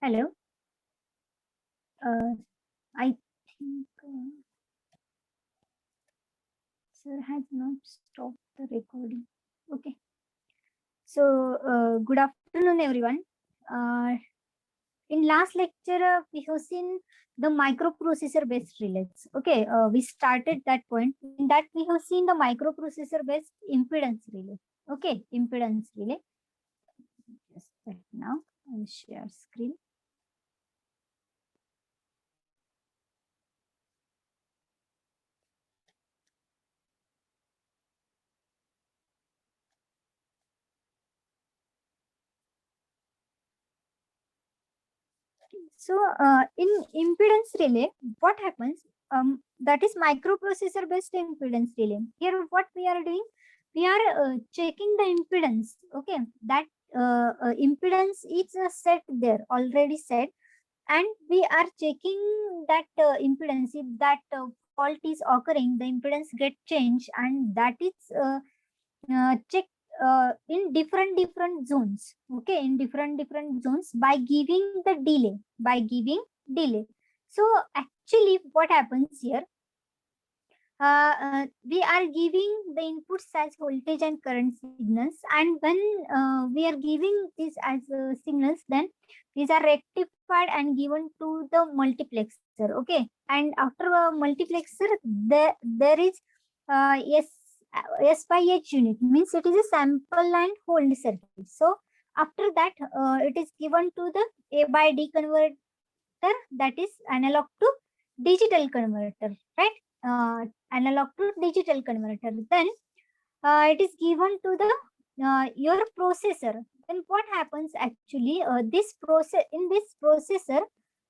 Hello. I think sir has not stopped the recording. Okay. So, good afternoon, everyone. In last lecture, we have seen the microprocessor based relays. Okay. We started that point. In that, we have seen the microprocessor based impedance relay. Okay. Impedance relay. Just that now. I'll share screen. So, in impedance relay, what happens? That is microprocessor based impedance relay. Here, what we are doing, we are checking the impedance. Okay, that impedance is set there, already set, and we are checking that impedance. If that fault is occurring, the impedance get changed, and that is checked in different zones. Okay, in different zones by giving the delay. So actually what happens here, we are giving the inputs as voltage and current signals, and when we are giving this as signals, then these are rectified and given to the multiplexer. Okay, and after a multiplexer, there is yes, S by H unit, means it is a sample and hold circuit. So after that, it is given to the A by D converter, that is analog to digital converter, right? Analog to digital converter. Then it is given to the your processor. Then what happens actually? This processor,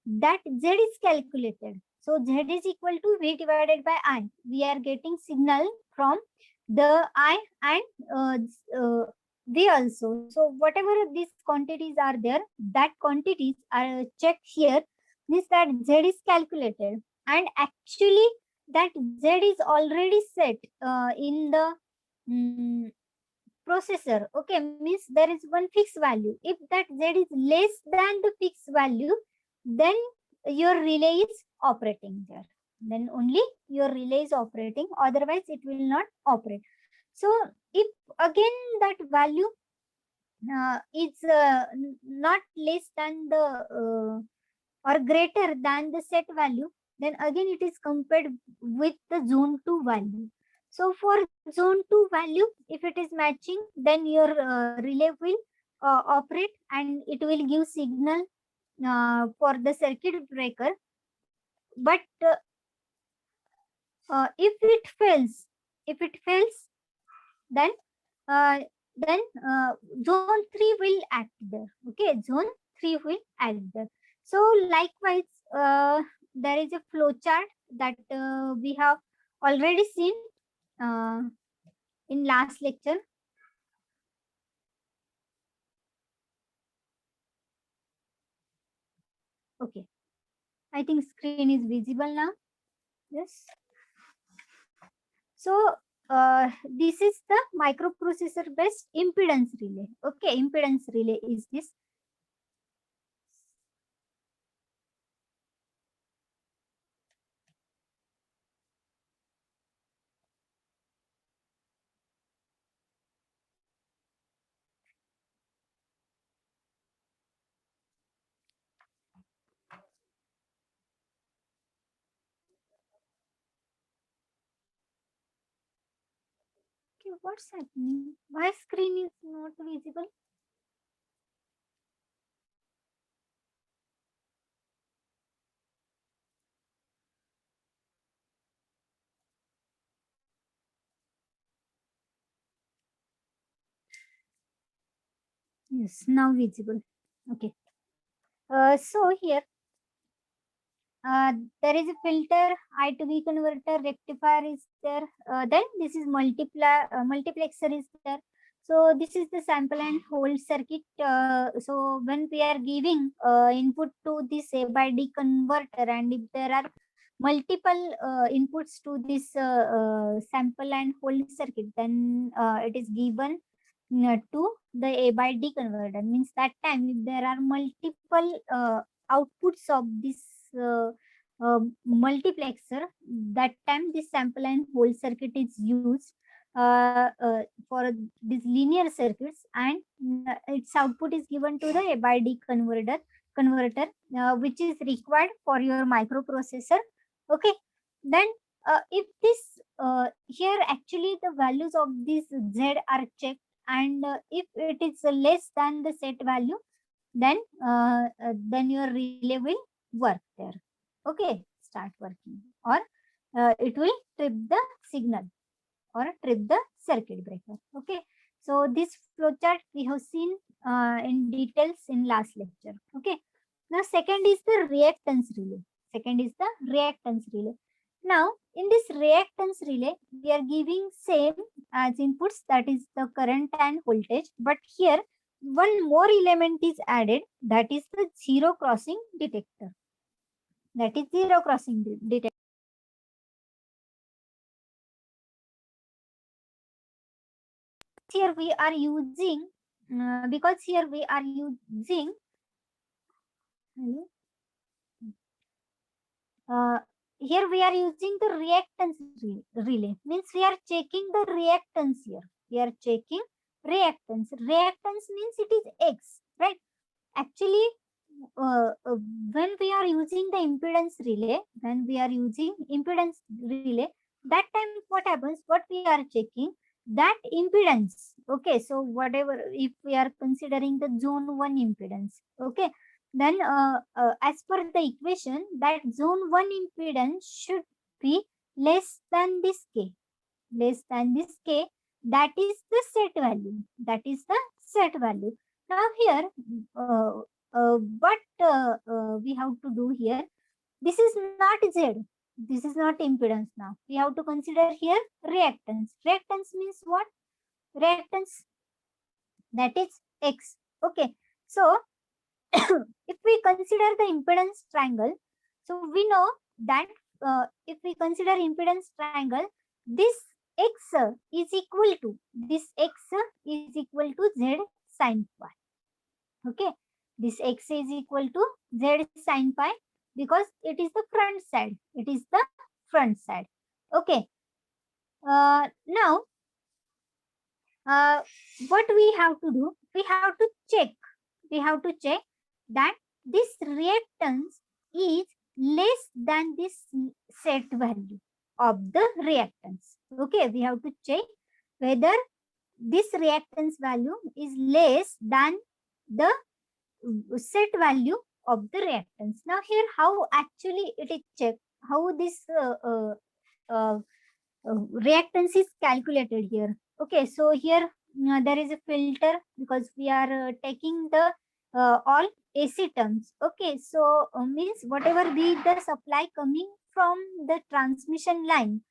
that Z is calculated. So Z is equal to V divided by I. We are getting signal from the I and V also. So whatever these quantities are there, that quantities are checked here. Means that Z is calculated, and actually that Z is already set in the processor. Okay, means there is one fixed value. If that Z is less than the fixed value, then your relay is operating there. Then only your relay is operating, otherwise it will not operate. So if again that value is not less than the or greater than the set value, then again it is compared with the zone 2 value. So for zone 2 value, if it is matching, then your relay will operate and it will give signal for the circuit breaker. But if it fails, then uh, then zone 3 will act there. Okay, zone 3 will act there. So likewise, there is a flow chart that we have already seen uh, in last lecture. Okay, I think screen is visible now. Yes. So this is the microprocessor based impedance relay. Okay, impedance relay is this. Okay, what's happening? My screen is not visible. Yes, now visible. Okay. So here there is a filter, I to V converter, rectifier is there. Then this is multiplexer is there. So this is the sample and hold circuit. So when we are giving input to this A by D converter, and if there are multiple inputs to this sample and hold circuit, then it is given to the A by D converter. Means that time if there are multiple outputs of this uh, multiplexer, that time this sample and hold circuit is used for these linear circuits, and its output is given to the A by D converter, which is required for your microprocessor. Okay, then if this here actually the values of this Z are checked, and if it is less than the set value, then your relay will work there. Okay, start working, or it will trip the signal or trip the circuit breaker. Okay, so this flowchart we have seen in details in last lecture. Okay, now second is the reactance relay. Second is the reactance relay. Now in this reactance relay we are giving same as inputs, that is the current and voltage, but here one more element is added, that is the zero crossing detector. That is zero crossing detector. Here we are using because here we are using uh, here we are using the reactance relay. Means we are checking the reactance here. We are checking reactance. Reactance means it is X, right? Actually, when we are using the impedance relay, that time what happens? What we are checking, that impedance. Okay, so whatever, if we are considering the zone 1 impedance, okay, then as per the equation, that zone 1 impedance should be less than this K, less than this K. That is the set value. That is the set value. Now here, what we have to do here, this is not Z. This is not impedance now. We have to consider here reactance. Reactance means what? Reactance, that is X. Okay. So if we consider the impedance triangle, so we know that if we consider impedance triangle, this X is equal to Z sin phi. Okay, this X is equal to Z sin phi because it is the front side. It is the front side. Okay. Now, what we have to do? We have to check. We have to check that this reactance is less than this set value of the reactance. Okay, we have to check whether this reactance value is less than the set value of the reactance. Now here how actually it is checked, how this uh, reactance is calculated here. Okay, so here there is a filter because we are taking the all AC terms. Okay, so means whatever be the supply coming from the transmission line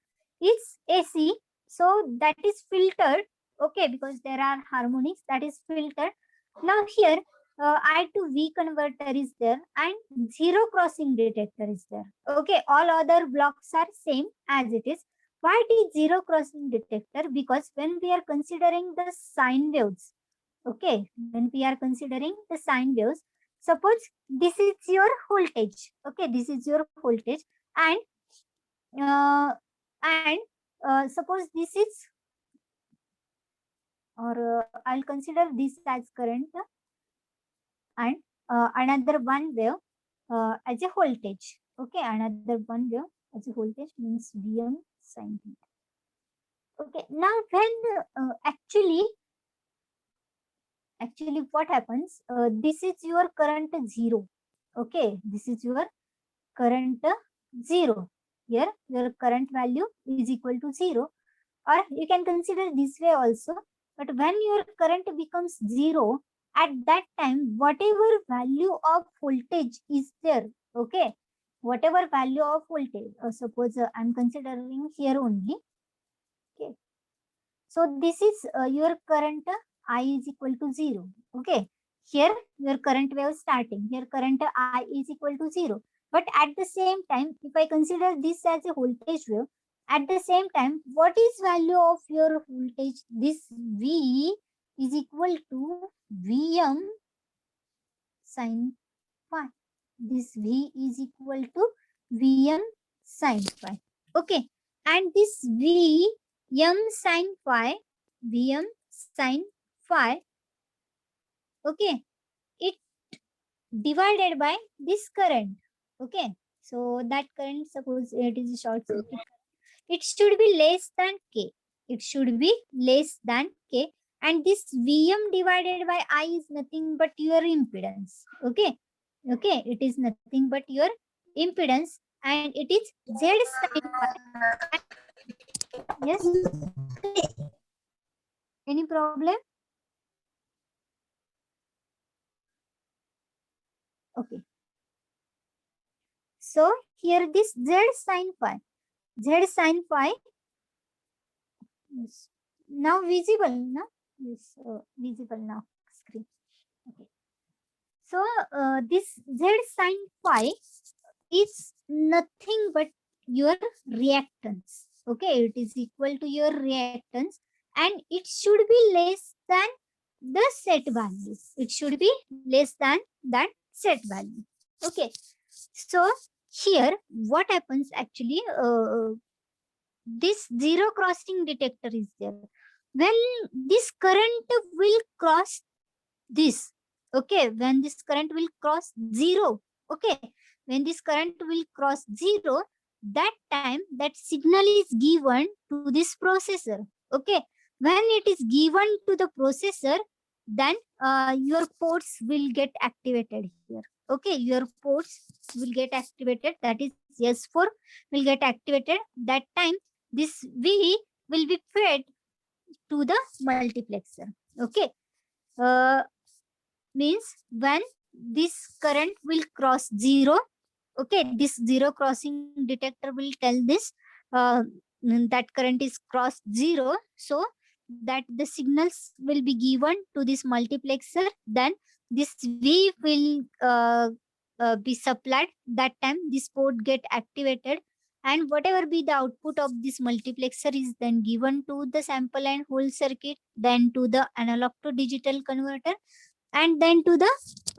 is AC, so that is filtered. Okay, because there are harmonics, that is filtered. Now here I to V converter is there and zero crossing detector is there. Okay, all other blocks are same as it is. Why it is zero crossing detector? Because when we are considering the sine waves, okay, when we are considering the sine waves, suppose this is your voltage, okay, this is your voltage, and uh, and suppose this is, or I'll consider this as current, and another one wave as a voltage. Okay, another one wave as a voltage means Vm sine theta. Okay, now when actually what happens, this is your current 0. Okay, this is your current 0. Here your current value is equal to 0, or you can consider this way also. But when your current becomes 0, at that time whatever value of voltage is there, okay, whatever value of voltage, suppose I'm considering here only. Okay, so this is your current I is equal to 0. Okay, here your current wave starting, here current I is equal to 0. But at the same time, if I consider this as a voltage wave, at the same time, what is value of your voltage? This V is equal to Vm sin phi. This V is equal to Vm sin phi. Okay, and this Vm sin phi, Vm sin phi, okay, it divided by this current. Okay, so that current, suppose it is a short circuit, it should be less than K. It should be less than K. And this Vm divided by I is nothing but your impedance. Okay. Okay. It is nothing but your impedance, and it is Z sin phi. Yes. Any problem? Okay. So here this Z sin phi. Z sin phi is now visible. No? Yes, visible now. Screen. Okay. So this Z sin phi is nothing but your reactance. Okay, it is equal to your reactance, and it should be less than the set value. It should be less than that set value. Okay, so here what happens actually, this zero crossing detector is there. When this current will cross this, okay, when this current will cross zero, okay, when this current will cross zero, that time that signal is given to this processor. Okay, when it is given to the processor, then your ports will get activated here. Okay, your ports will get activated, that is S4 will get activated. That time this V will be fed to the multiplexer. Okay, uh, means when this current will cross zero, okay, this zero crossing detector will tell this that current is crossed zero, so that the signals will be given to this multiplexer. Then this V will be supplied. That time this port get activated, and whatever be the output of this multiplexer is then given to the sample and hold circuit, then to the analog to digital converter, and then to the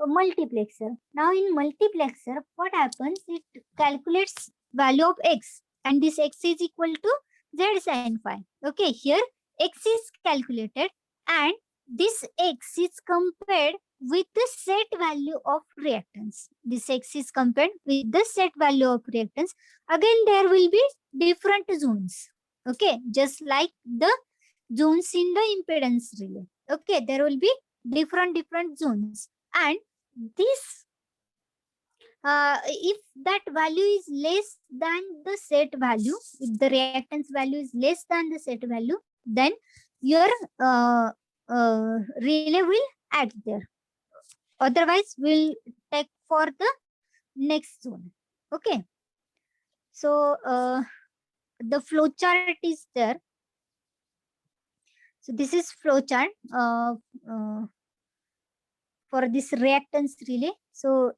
multiplexer. Now in multiplexer, what happens? It calculates value of X, and this X is equal to Z sin phi. Okay, here X is calculated, and this X is compared with the set value of reactance. This X is compared with the set value of reactance. Again, there will be different zones. Okay, just like the zones in the impedance relay. Okay, there will be different zones, and this if that value is less than the set value, if the reactance value is less than the set value, then your relay will act there. Otherwise, we'll take for the next zone. Okay, so the flow chart is there. So this is flow chart for this reactance relay. So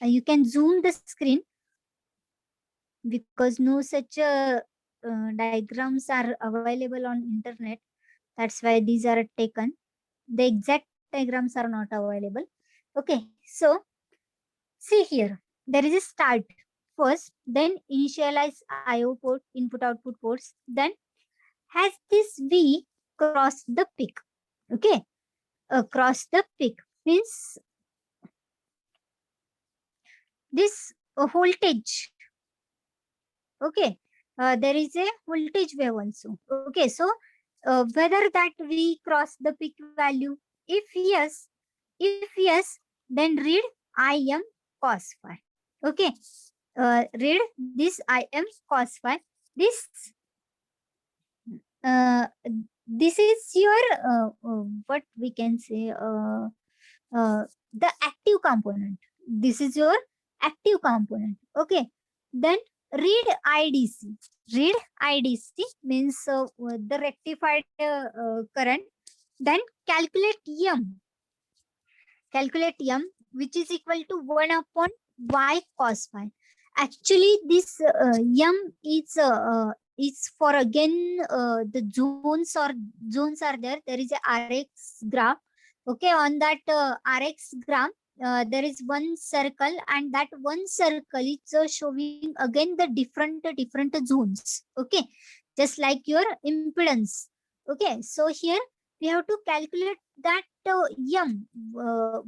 you can zoom the screen, because no such diagrams are available on internet. That's why these are taken. The exact diagrams are not available. Okay, so see here, there is a start first, then initialize IO port, input output ports, then has this V crossed the peak. Okay, across the peak means this voltage. Okay, there is a voltage wave also. Okay, so whether that we cross the peak value, if yes, then read Im cos phi. Okay, read this Im cos phi. Uh, this is your what we can say, the active component. This is your active component. Okay, then read IDC. Read IDC means the rectified current. Then calculate M. Calculate M, which is equal to 1 upon Y cos phi. Actually, this M is is for again the zones are there. There is a RX graph. Okay, on that RX graph, there is one circle, and that one circle is showing again the different zones. Okay, just like your impedance. Okay, so here we have to calculate that m,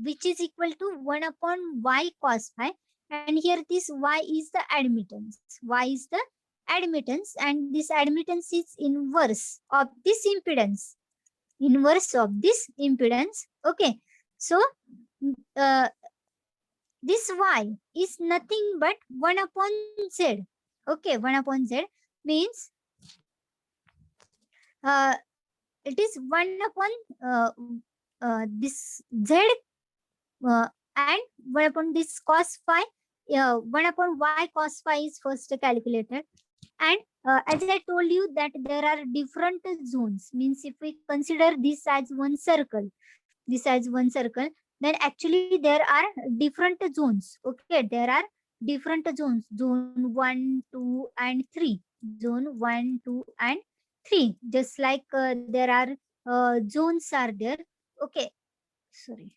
which is equal to 1 upon y cos phi, and here this y is the admittance. Y is the admittance, and this admittance is inverse of this impedance. Inverse of this impedance. Okay, so uh, this y is nothing but 1 upon z. Okay, 1 upon z means uh, it is 1 upon this z and 1 upon this cos phi. 1 upon y cos phi is first calculated. And as I told you that there are different zones, means if we consider this as one circle, then actually there are different zones. Okay, there are different zones, zone 1, 2 and 3, zone 1, 2 and 3, just like there are zones are there. Okay, sorry,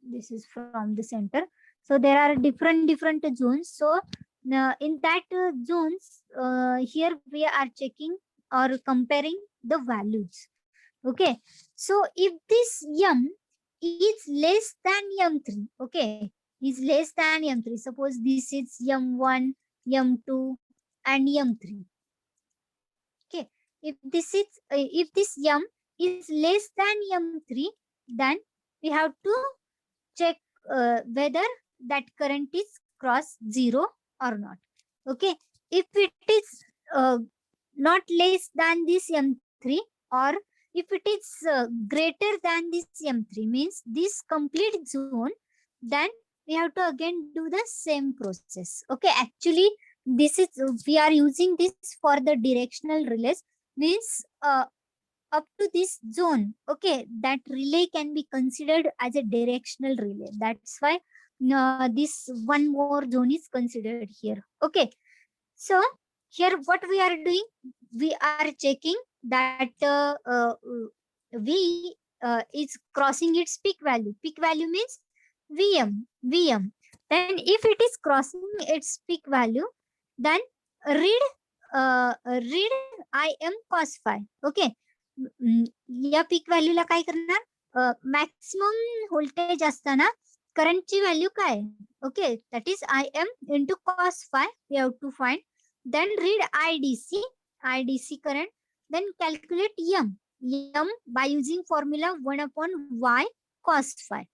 this is from the center. So there are different zones. So in that zones, here we are checking or comparing the values. Okay, so if this m is less than m3, okay, is less than m3, suppose this is m1, m2 and m3. Okay, if this m is less than m3, then we have to check whether that current is cross zero or not. Okay, if it is not less than this m3, or if it is greater than this m3, means this complete zone, then we have to again do the same process. Okay, actually this is we are using this for the directional relays, means up to this zone. Okay, that relay can be considered as a directional relay. That's why this one more zone is considered here. Okay, so here what we are doing, we are checking that v is crossing its peak value. Peak value means vm. Then if it is crossing its peak value, then read read im cos phi. Okay, या peak व्हॅल्यूला काय करणार, maximum voltage असताना करंटची value काय, okay, that is I m into cos phi, we have to find. Then read IDC current, then calculate m by using formula 1 upon y cos phi.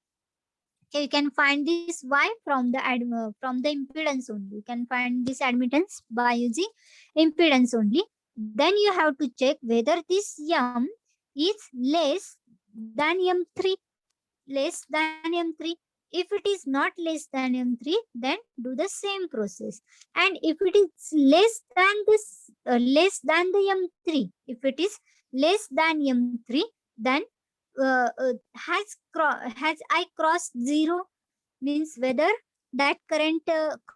Okay, you can find this y from the impedance only. You can find this admittance by using impedance only. Then you have to check whether this m is less than m3, less than m3. If it is not less than m3, then do the same process. And if it is less than this less than the m3, if it is less than m3, then has I crossed zero, means whether that current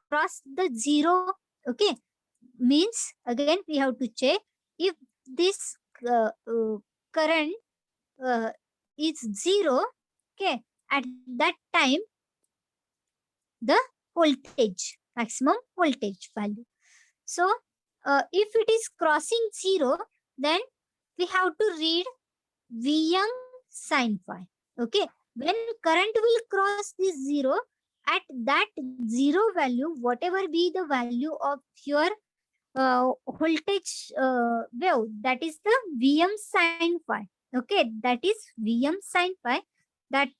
crossed the zero. Okay, means again we have to check if this current is zero. Okay, at that time the voltage, maximum voltage value. So if it is crossing zero, then we have to read Vm sin phi. Okay, when current will cross this zero, at that zero value, whatever be the value of your voltage wave, that is the Vm sin phi. Okay, that is Vm sin phi, that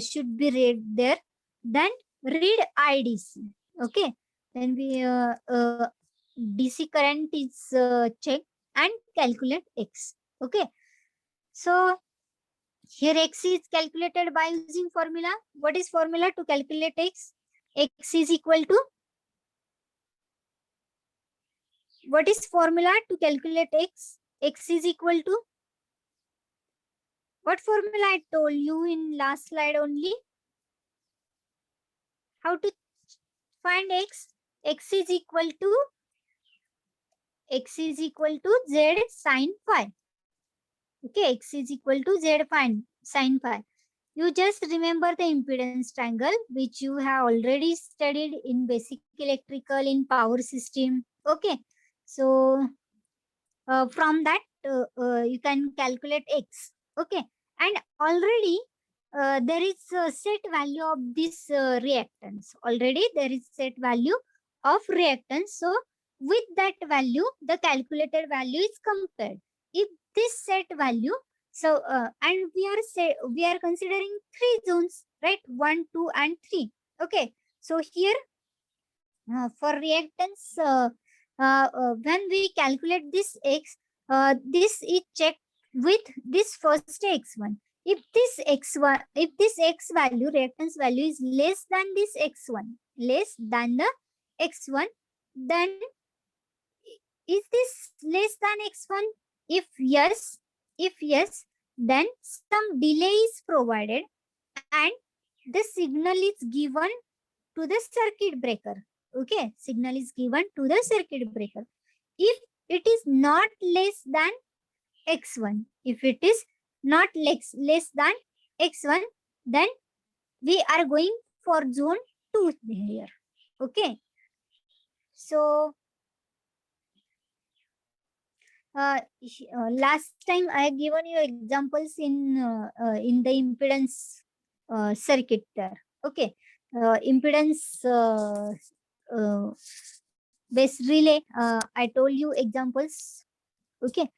should be read there. Then read IDC. Okay, then we DC current is checked and calculate X. Okay, so here X is calculated by using formula. What is formula to calculate X? X is equal to, what is formula to calculate X? X is equal to, what formula I told you in last slide only? How to find X? X is equal to X is equal to Z sine phi. Okay, X is equal to Z sine phi. You just remember the impedance triangle, which you have already studied in basic electrical in power system. Okay, so from that you can calculate X. Okay, and already there is a set value of this reactance. Already there is set value of reactance. So with that value, the calculated value is compared. If this set value, so and we are considering three zones, right? 1, 2, and 3. Okay, so here for reactance, when we calculate this X, this is checked with this first X1. If this X value, reactance value is less than this X1, less than the X1, then is this less than X1? If yes, then some delay is provided and the signal is given to the circuit breaker. Okay, signal is given to the circuit breaker. If it is not less than X1, if it is not less than X1, then we are going for zone 2 here. Okay, so last time I have given you examples in the impedance circuit there. Okay, impedance based relay. I told you examples. Okay,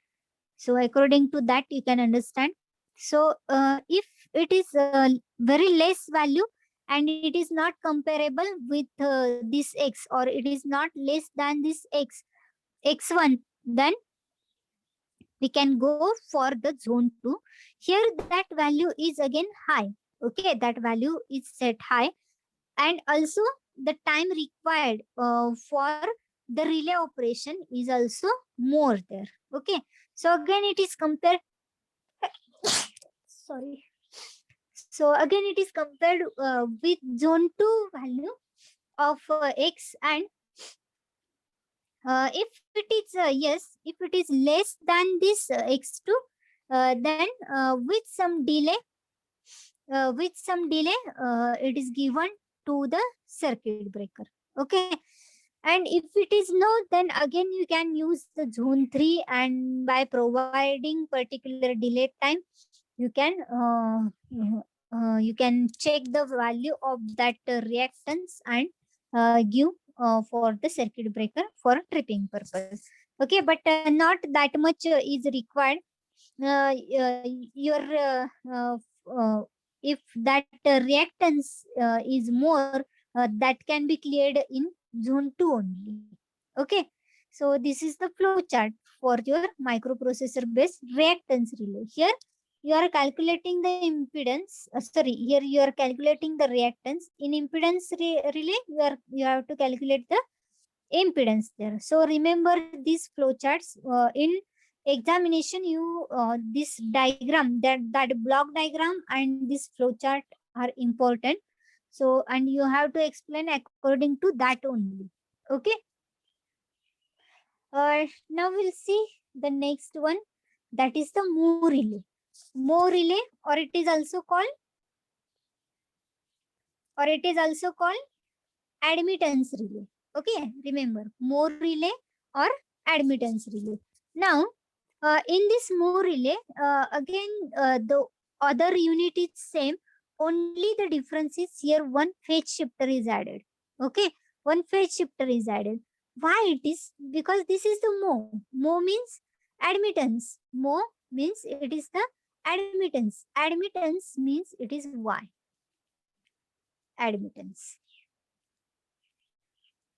so according to that you can understand. So if it is very less value and it is not comparable with this X, or it is not less than this X1, then we can go for the zone 2. Here that value is again high. Okay, that value is set high, and also the time required for the relay operation is also more there. Okay, so again it is compared sorry, so again it is compared with zone 2 value of X, and if it is yes, if it is less than this X2, then with some delay it is given to the circuit breaker. Okay, and if it is no, then again you can use the zone 3, and by providing particular delay time, you can check the value of that reactance and give for the circuit breaker for tripping purpose. Okay, but not that much is required. Your if that reactance is more, that can be cleared in zone 2 only. Okay, so this is the flow chart for your microprocessor based reactance relay. Here you are calculating the impedance. Here you are calculating the reactance. In impedance relay, you have to calculate the impedance there. So remember these flow charts. In examination, you this diagram, that block diagram and this flow chart are important. So, and you have to explain according to that only. Okay. Now we'll see the next one, that is the Moore relay. Moore relay, or it is also called admittance relay. Okay, remember Moore relay or admittance relay. Now, in this Moore relay, again the other unit is same. Only the difference is here one phase shifter is added. Okay, one phase shifter is added. Why it is? Because this is the Mo. Mo means admittance. Mo means it is the admittance. Admittance means it is Y. Admittance.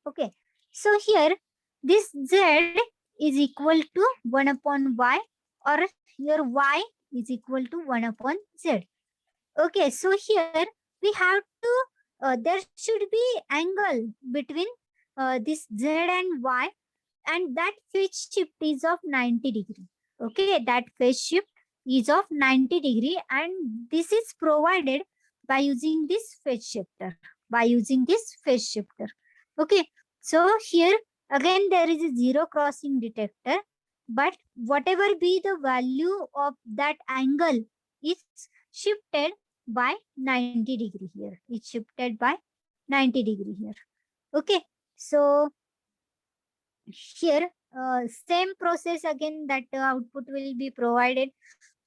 Okay, so here this Z is equal to 1 upon Y, or your Y is equal to 1 upon Z. Okay, so here we have to, there should be angle between this Z and Y, and that phase shift is of 90 degree. Okay, that phase shift is of 90 degree, and this is provided by using this phase shifter. Okay, so here Again, there is a zero crossing detector, but whatever be the value of that angle is shifted by 90 degree here. It's shifted by 90 degree here. Okay, so here same process again, that output will be provided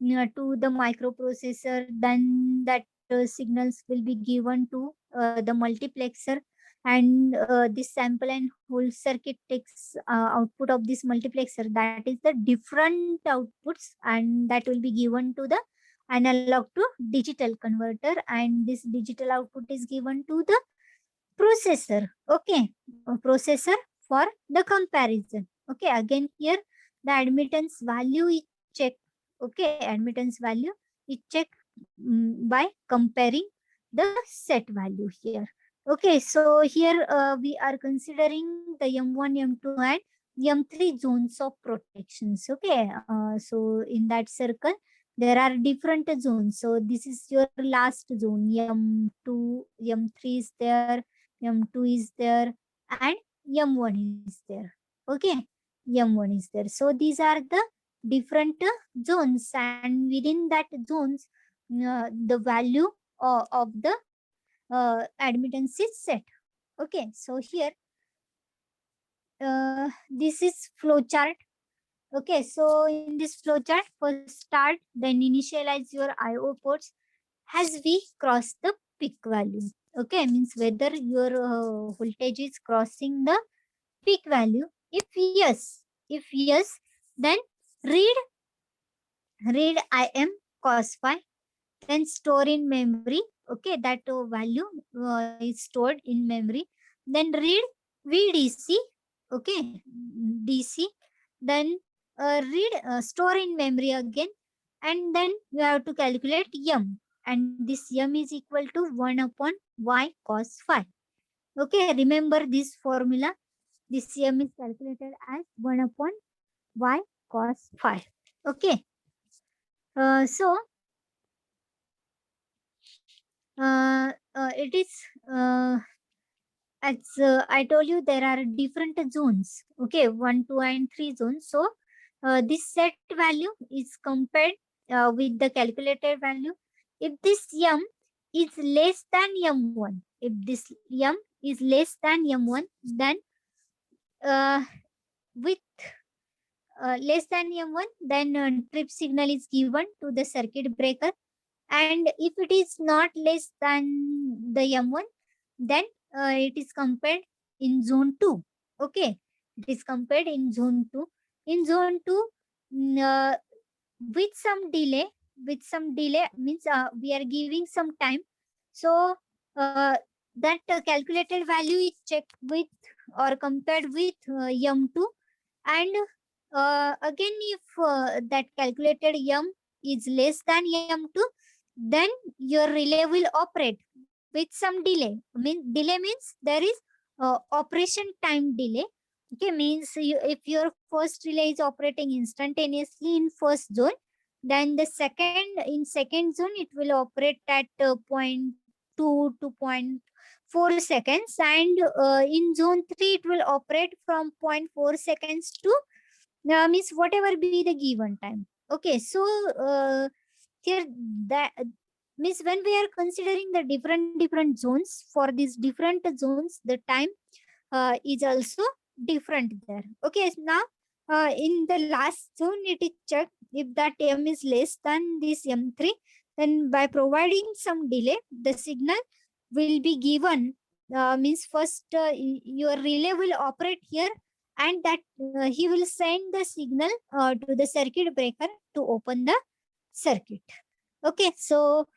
to the microprocessor, then that signals will be given to the multiplexer, and this sample and hold circuit takes output of this multiplexer, that is the different outputs, and that will be given to the analog to digital converter, and this digital output is given to the processor. Okay, processor for the comparison. Okay, again here the admittance value is checked. Okay, admittance value is checked by comparing the set value here. Okay, so here we are considering the M1, M2 and M3 zones of protections. Okay, so in that circle there are different zones. So this is your last zone, M2, M3 is there, M2 is there, and M1 is there. Okay, M1 is there. So these are the different zones, and within that zones, the value of the admittance is set. Okay, so here this is flow chart. Okay, so in this flow chart, first start, then initialize your IO ports as we cross the peak value. Okay, means whether your voltage is crossing the peak value. If yes, then read IM cos phi, then store in memory. Okay, that value is stored in memory. Then read VDC. Okay, DC. Then read store in memory again, and then you have to calculate M, and this M is equal to 1 upon Y cos phi. Okay, remember this formula. This M is calculated as 1 upon Y cos phi. Okay. So it is as I told you, there are different zones. Okay, 1, 2, and 3 zones. So this set value is compared with the calculated value. If this M is less than M1, if this M is less than M1, then with less than M1, then trip signal is given to the circuit breaker. And if it is not less than the M1, then it is compared in zone 2. Okay, it is compared in zone 2. In zone 2, with some delay, means we are giving some time. So that calculated value is checked with or compared with M2, and again if that calculated M is less than M2, then your relay will operate with some delay. Delay means there is operation time delay. Okay, means if your first relay is operating instantaneously in first zone, then the second zone it will operate at 0.2 to 0.4 seconds, and in zone 3 it will operate from 0.4 seconds to means whatever be the given time. Okay, so here that means when we are considering the different zones, for these different zones the time is also different there. Okay, now in the last zone it is checked if that M is less than this M3, then by providing some delay the signal will be given. Means first your relay will operate here, and that he will send the signal to the circuit breaker to open the circuit. Okay, so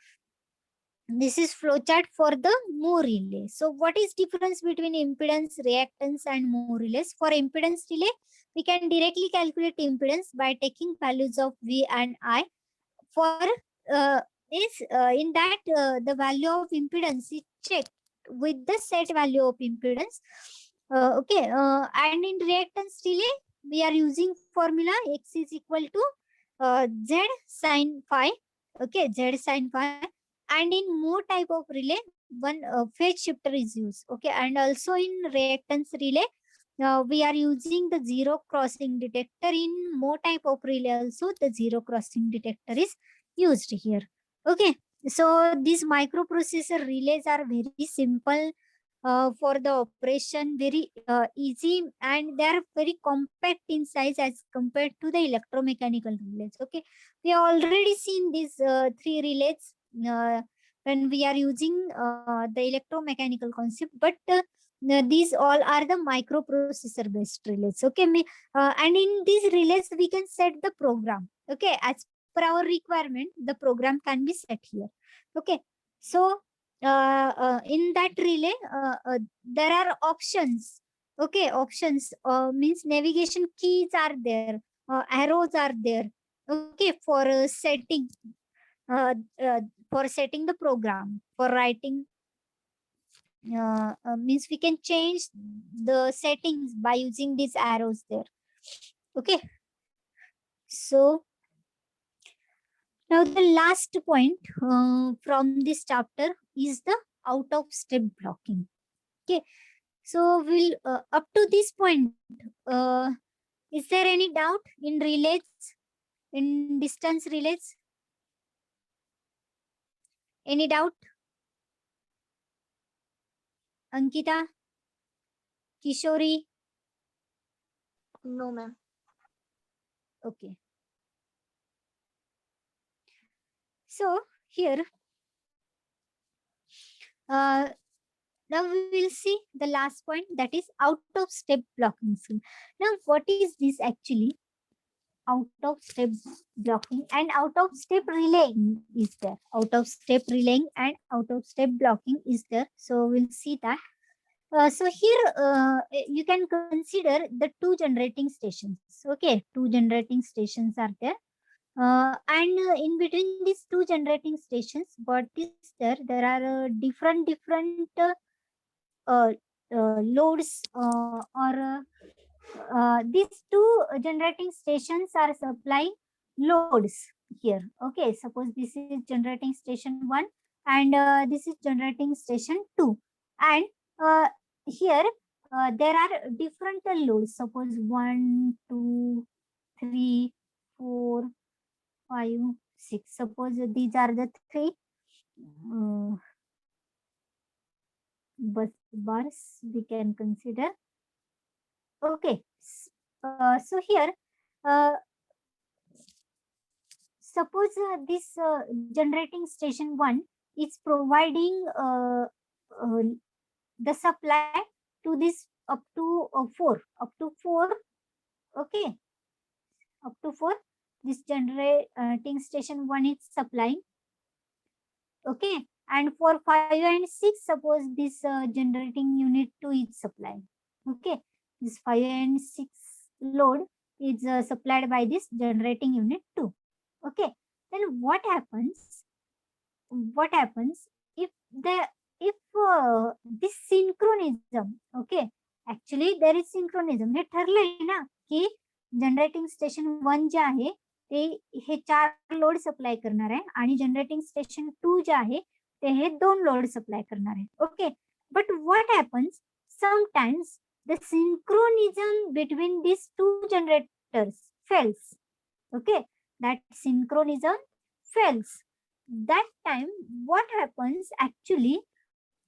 this is flowchart for the Moore relay. So what is difference between impedance, reactance and Moore relays? For impedance relay, we can directly calculate impedance by taking values of V and I. For in that the value of impedance is checked with the set value of impedance. Okay, and in reactance relay, we are using formula X is equal to Z sin phi. Okay, Z sin phi. And in Moore type of relay, one phase shifter is used. Okay, and also in reactance relay, we are using the zero crossing detector in more type of relay also. The zero crossing detector is used here. Okay, so these microprocessor relays are very simple for the operation, very easy, and they are very compact in size as compared to the electromechanical relays. Okay, we have already seen these three relays when we are using the electromechanical concept, but these all are the microprocessor based relays. Okay, and in these relays we can set the program. Okay, as per our requirement, the program can be set here. Okay, so in that relay there are options. Okay, options means navigation keys are there, arrows are there. Okay, uh, uh, for setting the program, for writing, means we can change the settings by using these arrows there. Okay, so now the last point from this chapter is the out of step blocking. Okay, so we'll up to this point, uh, is there any doubt in relays, in distance relays? Any doubt? Ankita, Kishori? No, ma'am. Okay. So here, now we will see the last point, that is out of step blocking scheme. Now, what is this actually? Out of step blocking and out of step relaying is there. Out of step relaying and out of step blocking is there. So we'll see that. So here you can consider the two generating stations. Okay, two generating stations are there. And in between these two generating stations, what is there? There are different uh, loads or these two generating stations are supplying loads here. Okay, suppose this is generating station 1 and this is generating station 2, and uh, here there are different loads. Suppose 1, 2, 3, 4, 5, 6. Suppose these are the three uh, bus bars we can consider. Okay, so here uh, suppose this generating station 1 is providing the supply to this up to 4, up to 4. Okay, up to 4, this generating station 1 is supplying. Okay, and for 5 and 6, suppose this generating unit 2 is supplying. Okay, this 5 and 6 load is supplied by this generating unit 2. Okay, then what happens if the if this synchronism, okay, actually there is synchronism. हे ठरलंय ना की generating station 1 जे आहे ते हे 4 load supply करणार आहे आणि generating station 2 जे आहे ते हे 2 load supply करणार आहे. Okay, but what happens sometimes the synchronism between these two generators fails. Okay, that synchronism fails. That time what happens actually,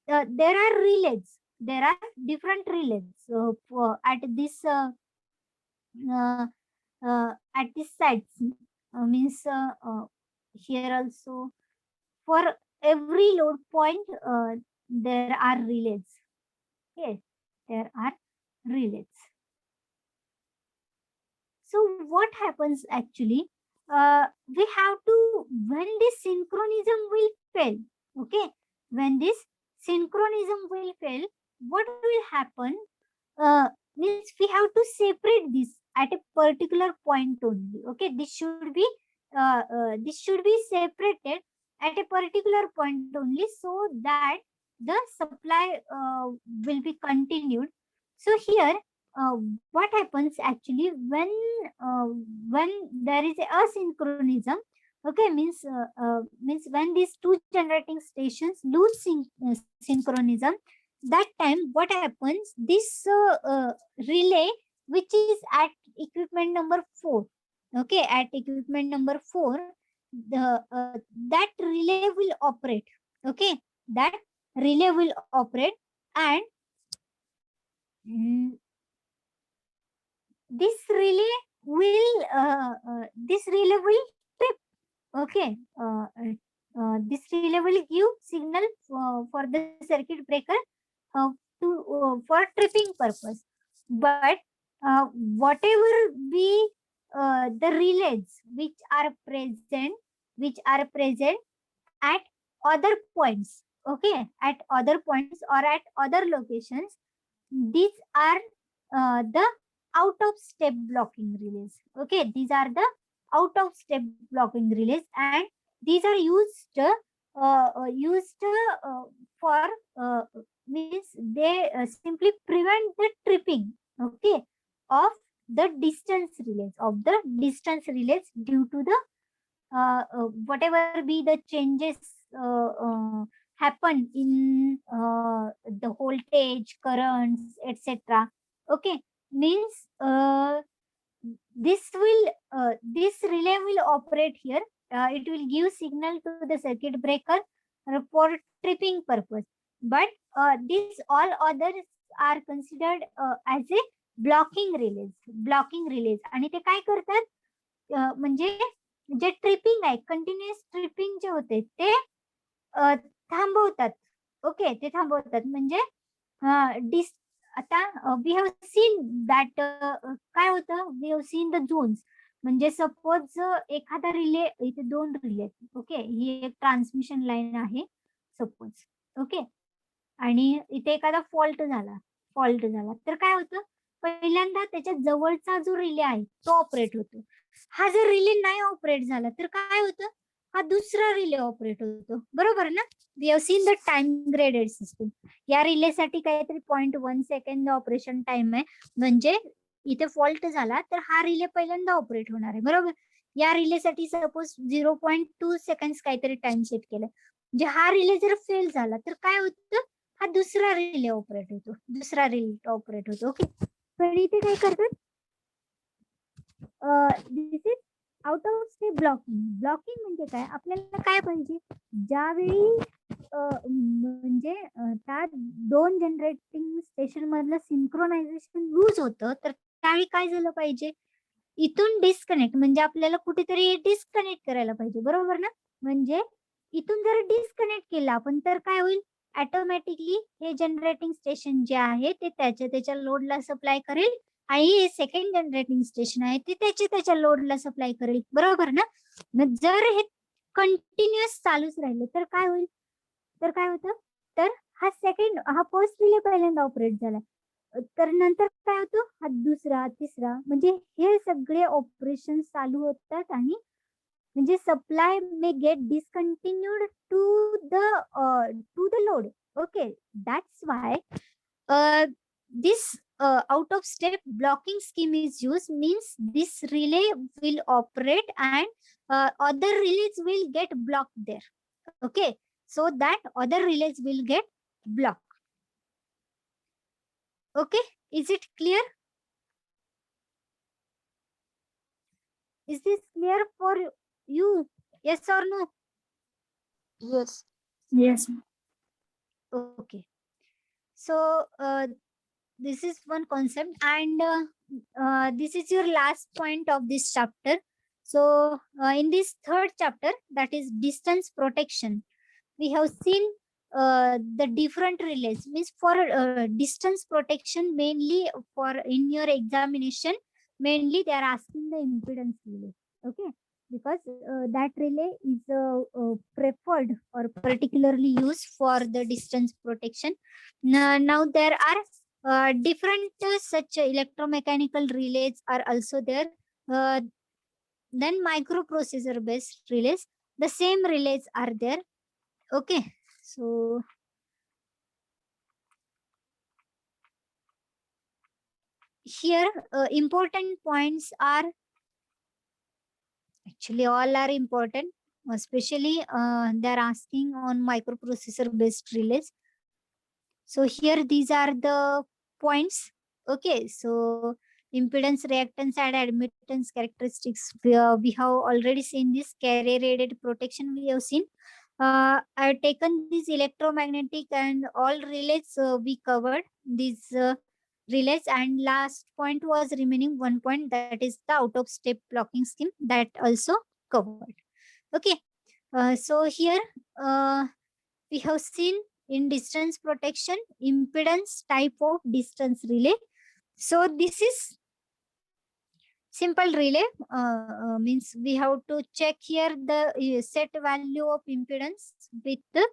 there are relays, there are different relays at this uh, at this sites, means here also for every load point there are relays. Okay, there are relays. So what happens actually, we have to, when this synchronism will fail, okay, when this synchronism will fail, what will happen, means we have to separate this at a particular point only. Okay, this should be separated at a particular point only, so that the supply will be continued. So here uh, what happens actually uh, when there is a asynchronism, okay, means when these two generating stations lose synchronism, that time what happens, this relay which is at equipment number 4, okay, at equipment number 4, the that relay will operate, okay, that relay will operate, and this relay will trip, okay. This relay will give signal for the circuit breaker to for tripping purpose. But whatever be the relays which are present at other points, okay, at other points or at other locations, these are the out of step blocking relays, okay. These are the out of step blocking relays, and these are used for means they simply prevent the tripping, okay, of the distance relays due to the whatever be the changes happen in the voltage, currents, etc. Okay, means this relay will operate here. It will give signal to the circuit breaker for tripping purpose. But these all others are considered as a blocking relays. आणि ते काय करतात, म्हणजे जे tripping आहे, continuous tripping जे होते ते थांबवतात, okay, ते थांबवतात. म्हणजे आता वी हॅव सीन दॅट काय होतं, we have seen the zones. म्हणजे सपोज एखादा रिले, इथे 2 रिले, ओके, ही एक ट्रान्समिशन लाईन आहे सपोज, ओके, आणि इथे एखादा फॉल्ट झाला तर काय होतं, पहिल्यांदा त्याच्या जवळचा जो रिले आहे तो ऑपरेट होतो. हा जर रिले नाही ऑपरेट झाला तर काय होतं, हा दुसरा रिले ऑपरेट होतो, बरोबर ना. We have seen the time graded system. या रिलेसाठी काहीतरी 0.1 सेकंद ऑपरेशन टाइम आहे. म्हणजे इथे फॉल्ट झाला तर हा रिले पहिल्यांदा ऑपरेट होणार आहे, बरोबर. या रिलेसाठी सपोज 0.2 सेकंड काहीतरी टाइम सेट केलं. म्हणजे हा रिले जर फेल झाला तर काय होतं, हा दुसरा रिले ऑपरेट होतो, ओके. पण इथे काय करतात, this is out of step blocking म्हणजे काय, आपल्याला काय पाहिजे, ज्यावेळी म्हणजे त्या 2 जनरेटिंग स्टेशन मधलं सिंक्रोनायझेशन लूज होतं, तर त्यावेळी काय झालं पाहिजे, इथून डिस्कनेक्ट, म्हणजे आपल्याला कुठेतरी डिस्कनेक्ट करायला पाहिजे, बरोबर ना. म्हणजे इथून जर डिस्कनेक्ट केला आपण तर काय होईल, ऑटोमॅटिकली हे जनरेटिंग स्टेशन जे आहे ते त्याच्या लोडला सप्लाय करेल, आणि हे सेकंड जनरेटिंग स्टेशन आहे ते त्याच्या लोडला सप्लाय करेल, बरोबर ना. मग जर हे कंटिन्युअस चालूच राहिले तर काय होईल, तर काय होतं, तर हा फर्स्ट रिले पहिल्यांदा ऑपरेट झाला, तर नंतर काय होतं, हा दुसरा, तिसरा, म्हणजे हे सगळे ऑपरेशन चालू होतात, आणि म्हणजे supply may get discontinued to the load, okay. That's why this out of step blocking scheme is used, means this relay will operate and other relays will get blocked there, okay, so that other relays will get blocked, okay. Is it clear? Is this clear for you? Yes or no? Yes. Yes. Okay, so this is one concept, and this is your last point of this chapter. So in this third chapter, that is distance protection, we have seen the different relays, means for distance protection, mainly for in your examination, mainly they are asking the impedance relay, okay, because that relay is preferred or particularly used for the distance protection. Now there are different such electromechanical relays are also there. Then microprocessor based relays, the same relays are there, okay. So here important points are, actually all are important, especially they are asking on microprocessor based relays. So here these are the points. Okay, so impedance, reactance, and admittance characteristics. We have already seen this carrier radiated protection. We have seen. I've taken this electromagnetic and all relays. We covered these relays, and last point was remaining one point, that is the out of step blocking scheme, that also covered. Okay, so here uh, we have seen in distance protection impedance type of distance relay. So this is simple relay, means we have to check here the set value of impedance with the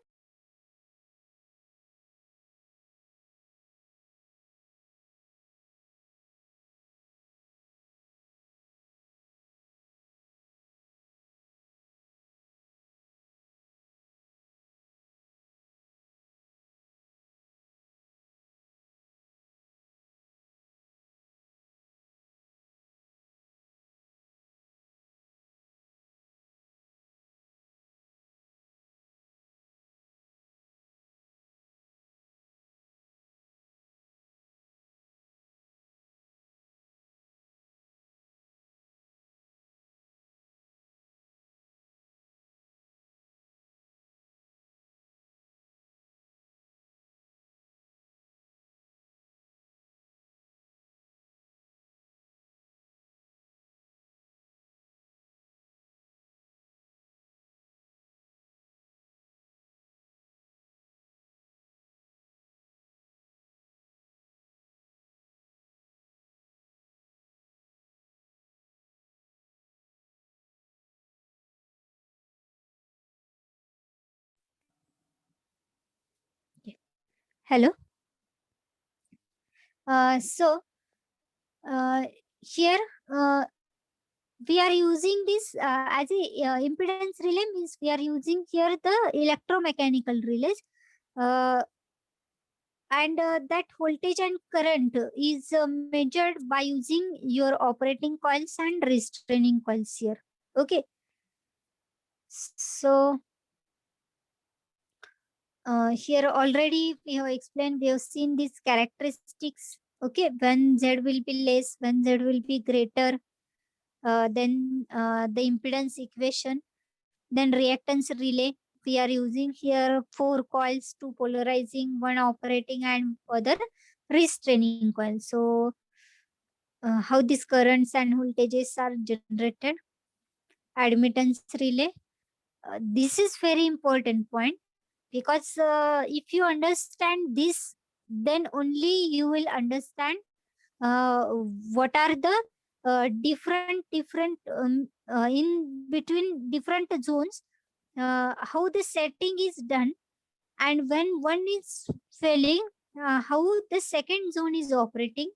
hello. So here uh, we are using this as a impedance relay, means we are using here the electromechanical relays, uh, and that voltage and current is measured by using your operating coils and restraining coils here. Okay, so here already we have explained, we have seen these characteristics. Okay, when Z will be less, when Z will be greater, then the impedance equation, then reactance relay. We are using here 4 coils, 2 polarizing, 1 operating, and other restraining coil. So how these currents and voltages are generated. Admittance relay. This is very important point, because if you understand this, then only you will understand uh, what are the different in between different zones, how the setting is done, and when one is failing, how the second zone is operating.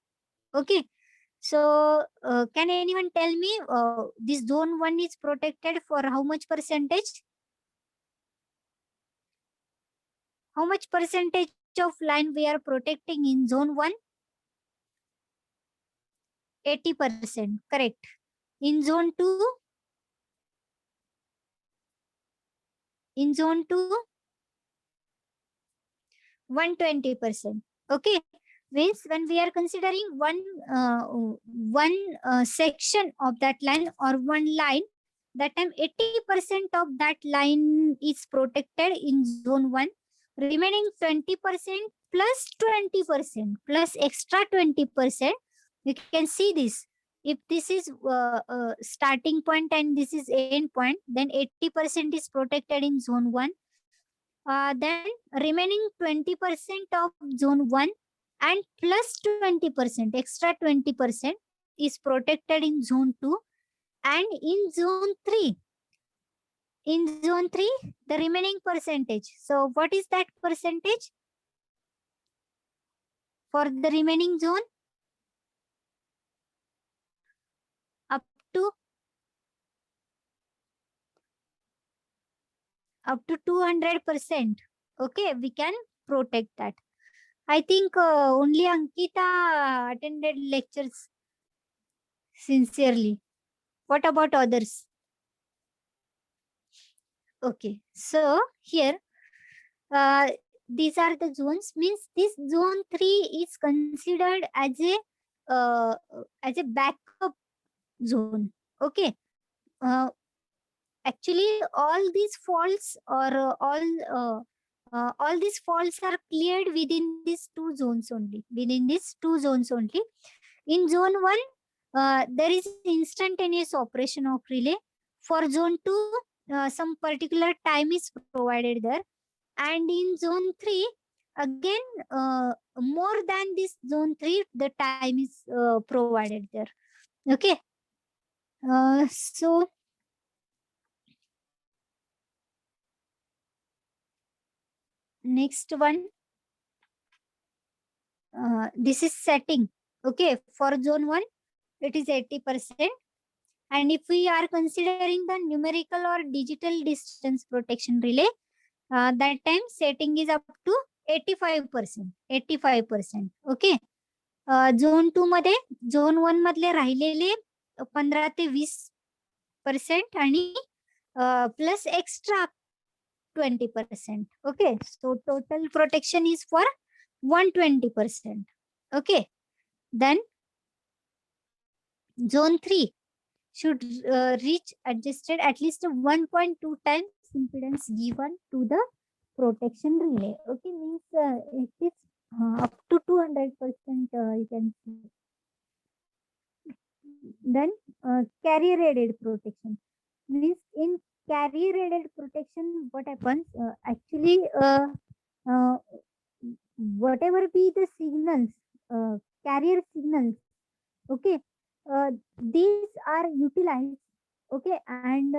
Okay, so can anyone tell me this zone 1 is protected for how much percentage? How much percentage of line we are protecting in zone 1? 80%, correct. In zone 2, in zone 2, 120%. Okay, means when we are considering one section of that line or one line, that time 80% of that line is protected in zone 1. Remaining 20% plus 20% plus extra 20, you can see this. If this is starting point and this is end point, then 80% is protected in zone 1. Then remaining 20% of zone 1 and plus 20%, extra 20% is protected in zone 2, and in zone 3. In zone 3, the remaining percentage. So what is that percentage for the remaining zone? Up to 200%. Okay, we can protect that. I think only Ankita attended lectures sincerely. What about others? Okay, so here these are the zones. Means this zone 3 is considered as a backup zone. Okay. Actually, all these faults or all these faults are cleared within these two zones only. Within these two zones only. In zone 1, there is instantaneous operation of relay. For zone 2, some particular time is provided there. And in zone 3, again, more than this zone 3, the time is provided there. Okay. So next one, this is setting. Okay, for zone 1, it is 80%. And if we are considering the numerical or digital distance protection relay, that time setting is up to 85%. 85%. Okay. Zone 2 मध्ये zone 1 मधले राहिलेले 15 ते 20% आणि plus extra 20%. Okay, so total protection is for 120%. Okay, then zone 3 should reach adjusted at least 1.2 times impedance given to the protection relay. Okay, means it is up to 200%, you can see. Then carrier aided protection means in carrier aided protection, what happens actually, uh, whatever be the signals, carrier signals, okay, these are utilized, okay, and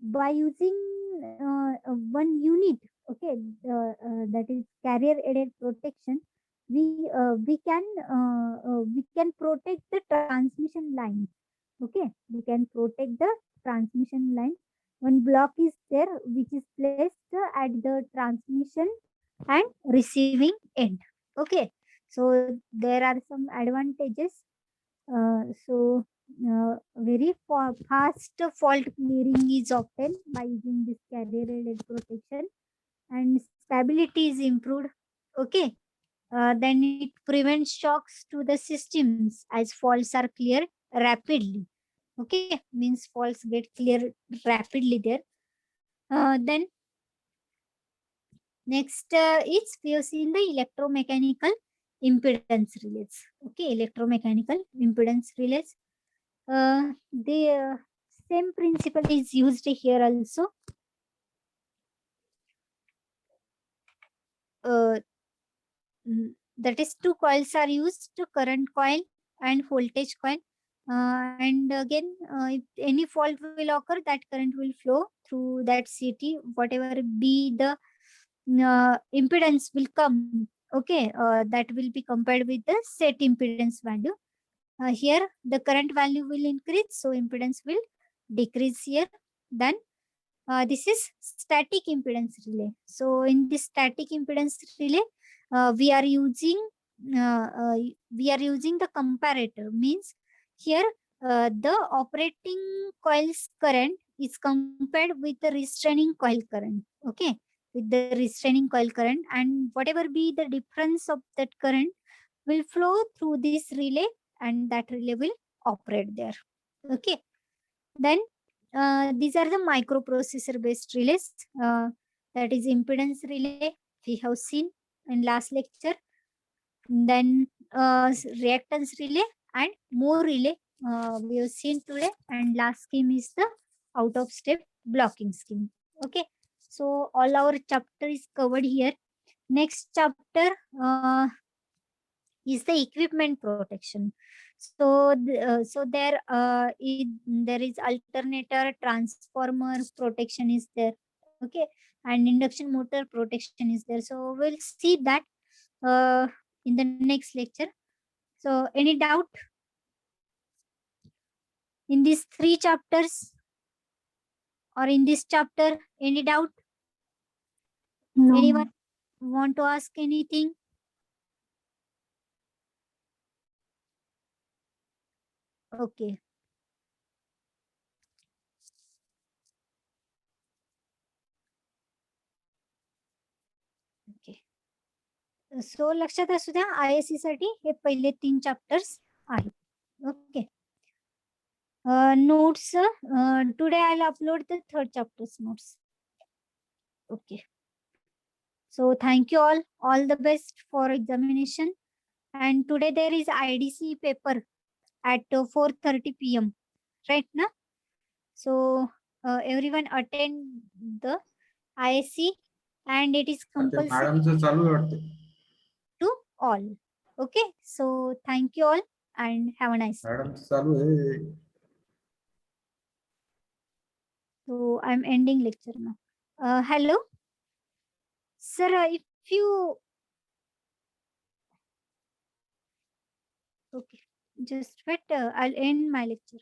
by using one unit, okay, that is carrier aided protection, we can protect the transmission line. Okay, we can protect the transmission line. One block is there which is placed at the transmission and receiving end. Okay, so there are some advantages. Very fast fault clearing is obtained by using this carrier aided protection, and stability is improved. Okay, then it prevents shocks to the systems as faults are cleared rapidly. Okay, means faults get cleared rapidly there. Then next is we have seen the electromechanical impedance relays. Okay, electromechanical impedance relays. The same principle is used here also. That is, two coils are used, current coil and voltage coil. And again, if any fault will occur, that current will flow through that CT, whatever be the impedance will come. Okay, that will be compared with the set impedance value. Here the current value will increase, so impedance will decrease here. Then this is static impedance relay. So in this static impedance relay, we are using the comparator. Means here the operating coil's current is compared with the restraining coil current. Okay, with the restraining coil current, and whatever be the difference of that current will flow through this relay, and that relay will operate there. Okay, then these are the microprocessor based relays. That is impedance relay we have seen in last lecture. Then reactance relay and more relay we have seen today. And last scheme is the out of step blocking scheme. Okay, so all our chapter is covered here. Next chapter is the equipment protection. So there is alternator, transformer protection is there. Okay, and induction motor protection is there. So we'll see that in the next lecture. So any doubt in these three chapters or in this chapter? Any doubt? No. Anyone want to ask anything? Okay. सो लक्षात असू द्या, ISC साठी हे पहिले 3 chapters आहेत. Okay. Notes, today I'll upload the third chapter's notes. Okay. So thank you all the best for examination. And today there is IDC paper at 4:30 p.m. Right now? So everyone attend the ISC and it is compulsory मॅडमचं चालू आहे वाटते. to all. Okay. So thank you all and have a nice day. मॅडमचं चालू आहे. So I'm ending lecture now. Hello. Sir, if you... Okay, just wait, I'll end my lecture.